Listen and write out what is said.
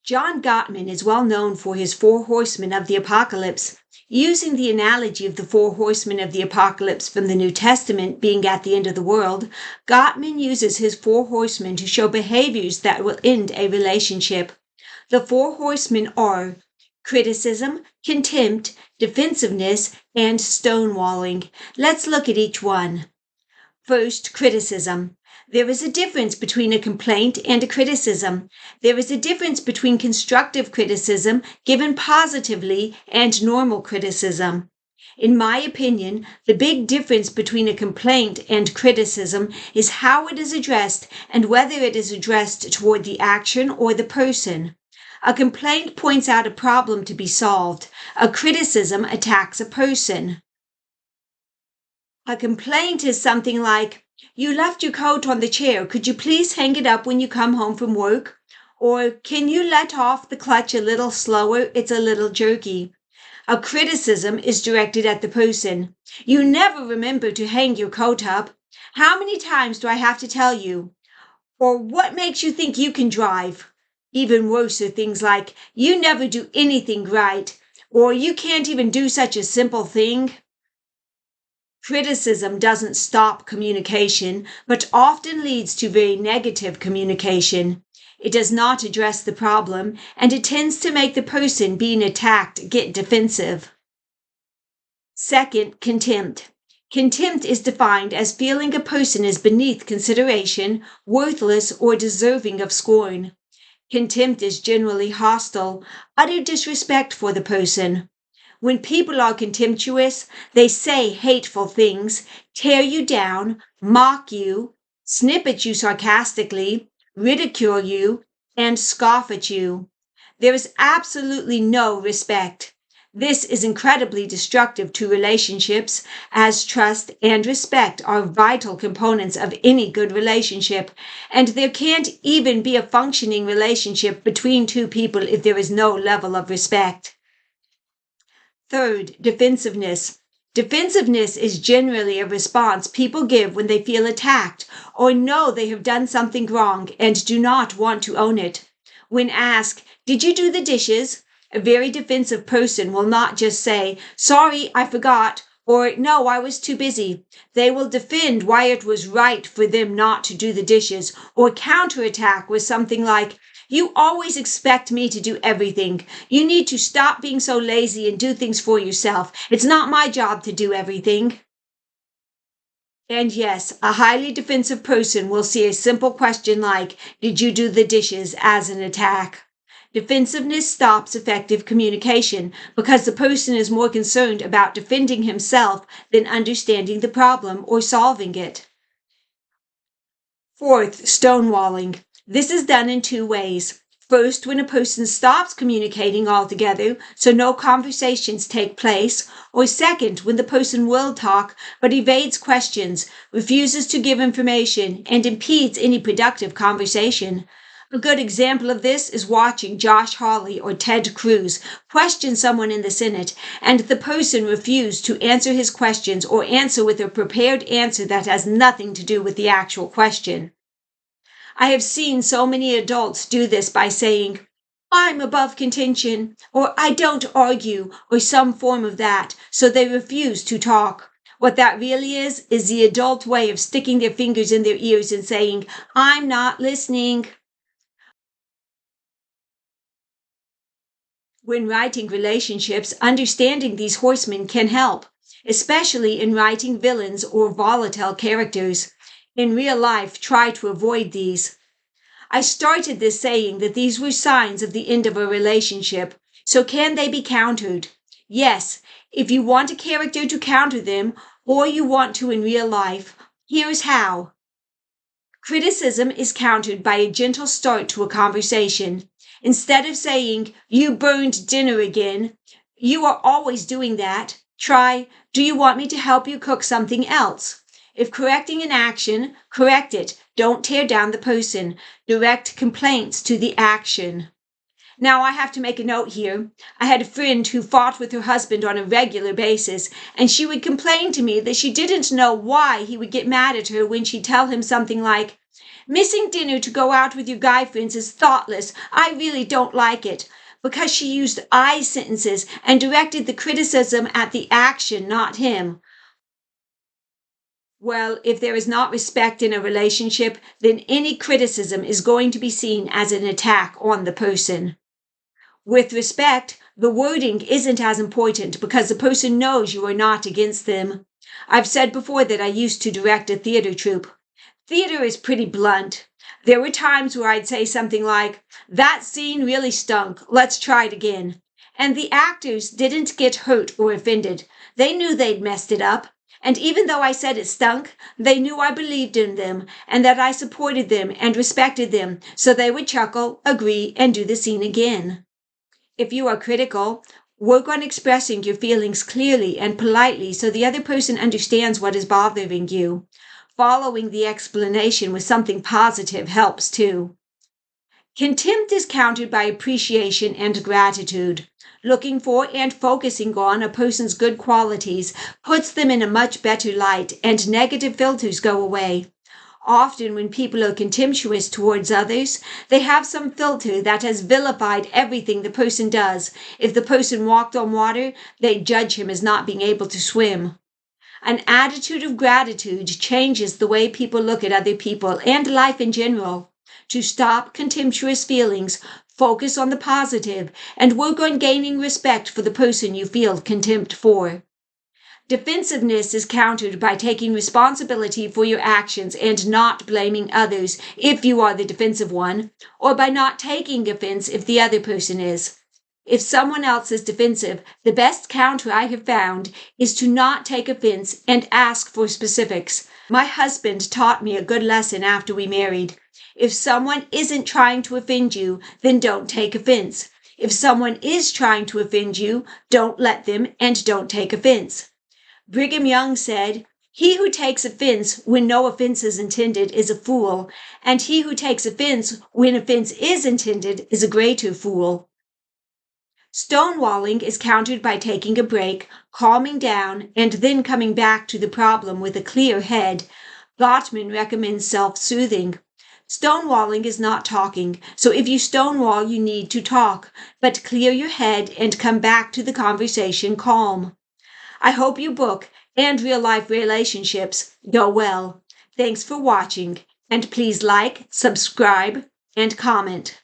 John Gottman is well known for his Four Horsemen of the Apocalypse. Using the analogy of the Four Horsemen of the Apocalypse from the New Testament being at the end of the world, Gottman uses his Four Horsemen to show behaviors that will end a relationship. The Four Horsemen are criticism, contempt, defensiveness, and stonewalling. Let's look at each one. First, criticism. There is a difference between a complaint and a criticism. There is a difference between constructive criticism given positively and normal criticism. In my opinion, the big difference between a complaint and criticism is how it is addressed and whether it is addressed toward the action or the person. A complaint points out a problem to be solved. A criticism attacks a person. A complaint is something like, "You left your coat on the chair. Could you please hang it up when you come home from work?" Or, "Can you let off the clutch a little slower? It's a little jerky." A criticism is directed at the person. "You never remember to hang your coat up. How many times do I have to tell you?" Or, "What makes you think you can drive?" Even worse are things like, "You never do anything right," or "You can't even do such a simple thing." Criticism doesn't stop communication, but often leads to very negative communication. It does not address the problem, and it tends to make the person being attacked get defensive. Second, contempt. Contempt is defined as feeling a person is beneath consideration, worthless, or deserving of scorn. Contempt is generally hostile, utter disrespect for the person. When people are contemptuous, they say hateful things, tear you down, mock you, snip at you sarcastically, ridicule you, and scoff at you. There is absolutely no respect. This is incredibly destructive to relationships, as trust and respect are vital components of any good relationship, and there can't even be a functioning relationship between two people if there is no level of respect. Third, defensiveness. Defensiveness is generally a response people give when they feel attacked or know they have done something wrong and do not want to own it. When asked, "Did you do the dishes?" a very defensive person will not just say, "Sorry, I forgot," or "No, I was too busy." They will defend why it was right for them not to do the dishes, or counterattack with something like, "You always expect me to do everything. You need to stop being so lazy and do things for yourself. It's not my job to do everything." And yes, a highly defensive person will see a simple question like, "Did you do the dishes?" as an attack. Defensiveness stops effective communication because the person is more concerned about defending himself than understanding the problem or solving it. Fourth, stonewalling. This is done in two ways. First, when a person stops communicating altogether, so no conversations take place, or second, when the person will talk but evades questions, refuses to give information, and impedes any productive conversation. A good example of this is watching Josh Hawley or Ted Cruz question someone in the Senate, and the person refused to answer his questions or answer with a prepared answer that has nothing to do with the actual question. I have seen so many adults do this by saying, "I'm above contention," or "I don't argue," or some form of that, so they refuse to talk. What that really is the adult way of sticking their fingers in their ears and saying, "I'm not listening." When writing relationships, understanding these horsemen can help, especially in writing villains or volatile characters. In real life, try to avoid these. I started this saying that these were signs of the end of a relationship. So can they be countered? Yes, if you want a character to counter them, or you want to in real life, here's how. Criticism is countered by a gentle start to a conversation. Instead of saying, "You burned dinner again," "You are always doing that," try, "Do you want me to help you cook something else?" If correcting an action, correct it. Don't tear down the person. Direct complaints to the action. Now, I have to make a note here. I had a friend who fought with her husband on a regular basis, and she would complain to me that she didn't know why he would get mad at her when she'd tell him something like, "Missing dinner to go out with your guy friends is thoughtless. I really don't like it." Because she used I sentences and directed the criticism at the action, not him. Well, if there is not respect in a relationship, then any criticism is going to be seen as an attack on the person. With respect, the wording isn't as important because the person knows you are not against them. I've said before that I used to direct a theater troupe. Theater is pretty blunt. There were times where I'd say something like, "That scene really stunk. Let's try it again." And the actors didn't get hurt or offended. They knew they'd messed it up. And even though I said it stunk, they knew I believed in them and that I supported them and respected them, so they would chuckle, agree, and do the scene again. If you are critical, work on expressing your feelings clearly and politely so the other person understands what is bothering you. Following the explanation with something positive helps too. Contempt is countered by appreciation and gratitude. Looking for and focusing on a person's good qualities puts them in a much better light, and negative filters go away. Often, when people are contemptuous towards others, they have some filter that has vilified everything the person does. If the person walked on water, they judge him as not being able to swim. An attitude of gratitude changes the way people look at other people and life in general. To stop contemptuous feelings, focus on the positive, and work on gaining respect for the person you feel contempt for. Defensiveness is countered by taking responsibility for your actions and not blaming others if you are the defensive one, or by not taking offense if the other person is. If someone else is defensive, the best counter I have found is to not take offense and ask for specifics. My husband taught me a good lesson after we married. If someone isn't trying to offend you, then don't take offense. If someone is trying to offend you, don't let them and don't take offense. Brigham Young said, "He who takes offense when no offense is intended is a fool, and he who takes offense when offense is intended is a greater fool." Stonewalling is countered by taking a break, calming down, and then coming back to the problem with a clear head. Gottman recommends self-soothing. Stonewalling is not talking, so if you stonewall, you need to talk, but clear your head and come back to the conversation calm. I hope your book and real-life relationships go well. Thanks for watching, and please like, subscribe, and comment.